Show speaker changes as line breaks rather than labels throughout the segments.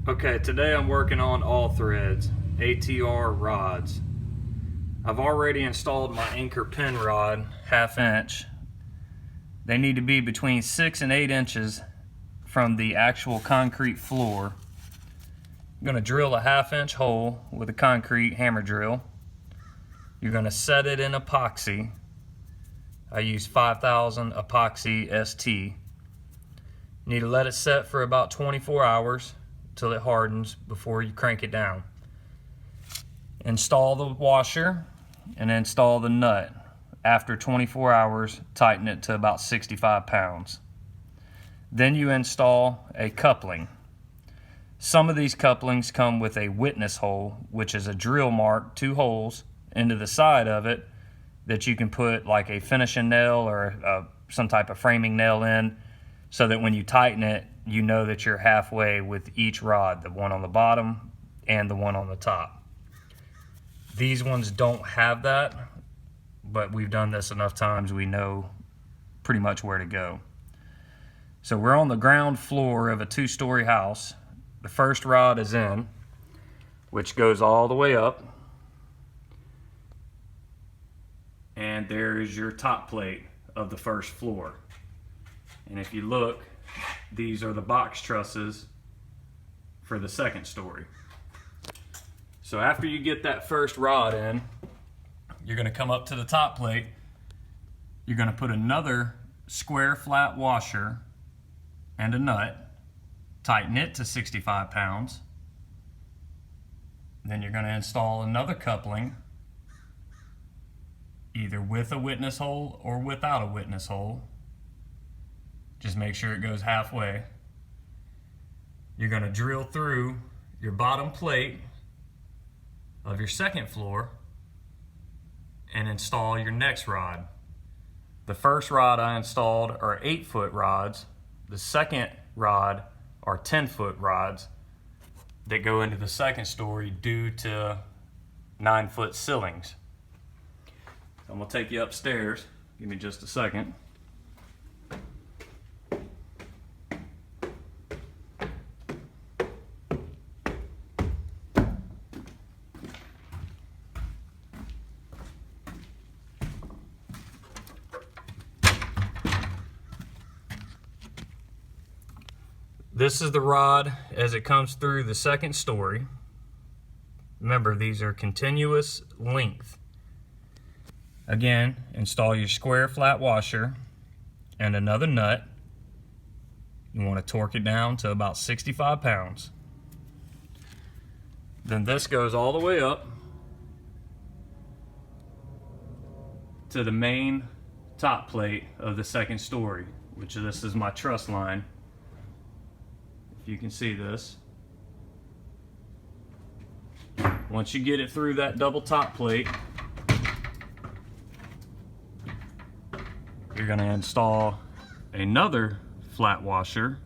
Okay, today I'm working on all threads, ATR rods. I've already installed my anchor pin rod, 1/2 inch. They need to be between 6 and 8 inches from the actual concrete floor. I'm gonna drill a 1/2 inch hole with a concrete hammer drill. You're gonna set it in epoxy. I use 5000 epoxy ST. You need to let it set for about 24 hours till it hardens before you crank it down. Install the washer and install the nut. After 24 hours, tighten it to about 65 pounds. Then you install a coupling. Some of these couplings come with a witness hole, which is a drill mark, 2 holes into the side of it that you can put like a finishing nail or some type of framing nail in, so that when you tighten it, you know that you're halfway with each rod, the one on the bottom and the one on the top. These ones don't have that, but we've done this enough times we know pretty much where to go. So we're on the ground floor of a 2-story house. The first rod is in, which goes all the way up. And there is your top plate of the first floor. And if you look, these are the box trusses for the second story. So after you get that first rod in, you're going to come up to the top plate. You're going to put another square flat washer and a nut, tighten it to 65 pounds. Then you're going to install another coupling, either with a witness hole or without a witness hole. Just make sure it goes halfway. You're going to drill through your bottom plate of your second floor and install your next rod. The first rod I installed are 8-foot rods. The second rod are 10-foot rods that go into the second story due to 9-foot ceilings. So I'm going to take you upstairs. Give me just a second. This is the rod as it comes through the second story. Remember, these are continuous length. Again, install your square flat washer and another nut. You want to torque it down to about 65 pounds. Then this goes all the way up to the main top plate of the second story, which this is my truss line. If you can see this. Once you get it through that double top plate, you're going to install another flat washer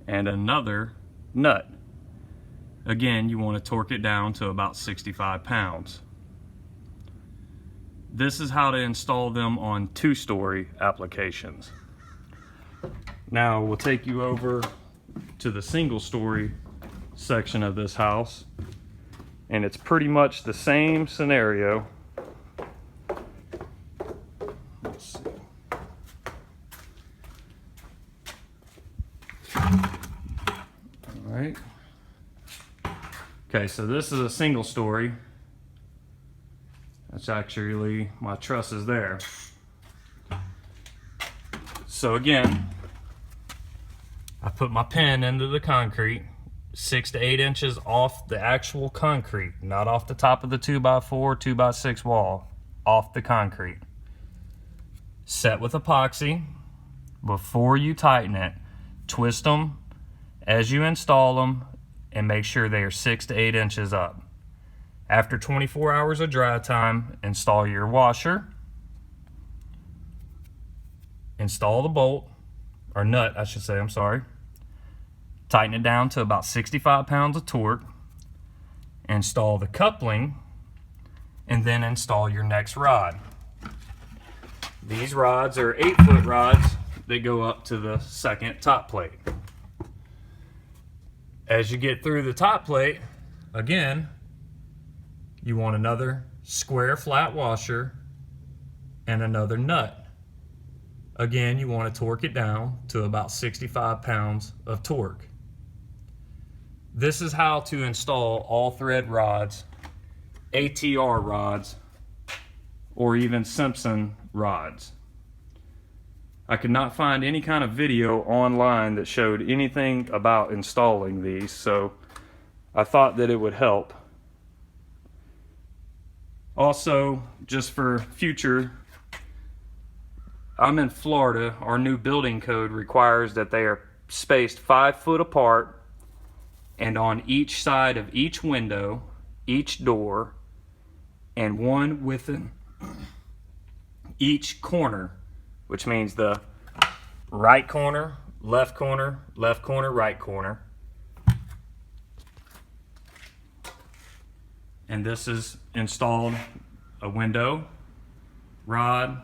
and another nut. Again, you want to torque it down to about 65 pounds. This is how to install them on 2-story applications. Now we'll take you over to the single-story section of this house, and it's pretty much the same scenario. Let's see. All right. Okay, so this is a single story. That's actually my trusses there. So again, I put my pin into the concrete, 6 to 8 inches off the actual concrete, not off the top of the 2x4, 2x6 wall, off the concrete. Set with epoxy. Before you tighten it, twist them as you install them and make sure they are 6 to 8 inches up. After 24 hours of dry time, install your washer, install the bolt, or nut I should say, I'm sorry. Tighten it down to about 65 pounds of torque, install the coupling, and then install your next rod. These rods are 8-foot rods that go up to the second top plate. As you get through the top plate, again, you want another square flat washer and another nut. Again, you want to torque it down to about 65 pounds of torque. This is how to install all thread rods, ATR rods, or even Simpson rods. I could not find any kind of video online that showed anything about installing these, so I thought that it would help. Also, just for future, I'm in Florida. Our new building code requires that they are spaced 5 foot apart and on each side of each window, each door, and one within each corner, which means the right corner, left corner, right corner. And this is installed a window, rod,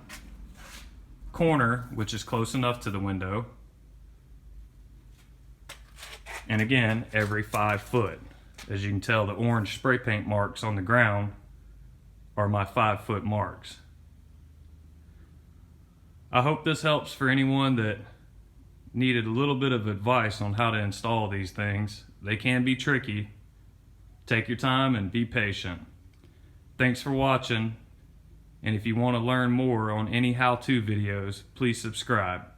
corner, which is close enough to the window, and again, every 5 foot. As you can tell, the orange spray paint marks on the ground are my 5 foot marks. I hope this helps for anyone that needed a little bit of advice on how to install these things. They can be tricky. Take your time and be patient. Thanks for watching, and if you want to learn more on any how-to videos, please subscribe.